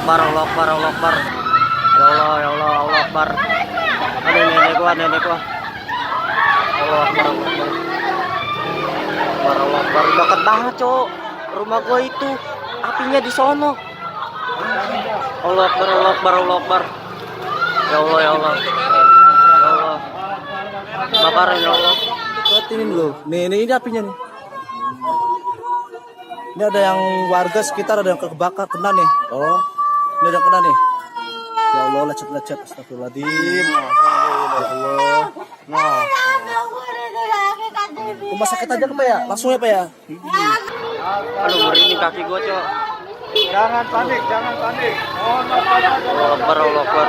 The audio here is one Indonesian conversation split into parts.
Akbar, Allah Akbar, Allah Akbar. Ya Allah, ya Allah, Allah Akbar. Ada nenek gua. Allah Akbar, Allah Akbar. Allah Akbar, dekat banget, Cok. Rumah gua itu apinya di sono. Allah Akbar, Allah Akbar, Allah Akbar. Ya Allah, ya Allah. Ya Allah. Bakaran ya Allah. Ini loh. Nih, ini apinya nih. Ini ada yang warga sekitar ada yang kebakar kena nih. Oh, ini ada yang kena nih. Ya Allah, lecet-lecet. Astagfirullahaladzim. Ya Allah. Nah. Rumah sakit aja ke Pak ya? Langsung ya Pak ya? Aduh, merinding kaki gua, Cok. Jangan panik, jangan panik. Allah Akbar, Allah Akbar.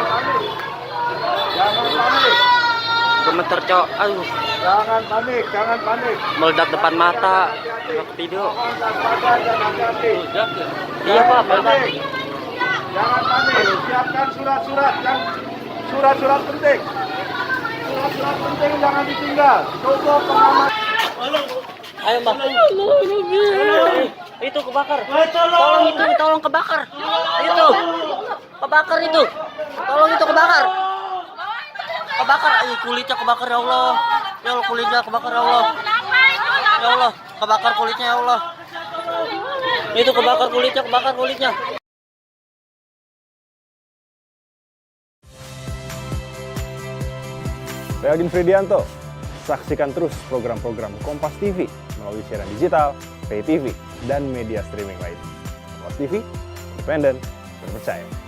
Jangan panik. Gemeter, Cok. Aduh, Jangan panik, jangan panik. meledak depan mata. Nggak video. Hati-hati. Iya, Pak. Panik. Jangan panik. Siapkan surat-surat yang surat-surat penting. Surat-surat penting jangan ditinggal. Cukup pengamat. Ayo, Mbak. Itu kebakar. Tolong itu, tolong kebakar. Itu. Kebakar itu. Tolong itu kebakar. Kebakar. Kulitnya kebakar ya Allah. Ya Allah, kulitnya kebakar ya Allah. Ya Allah, kebakar kulitnya ya Allah. Itu kebakar kulitnya, kebakar kulitnya. Saya Agin Fridianto. Saksikan terus program-program Kompas TV melalui siaran digital, pay TV, dan media streaming lain. Kompas TV, independen, terpercaya.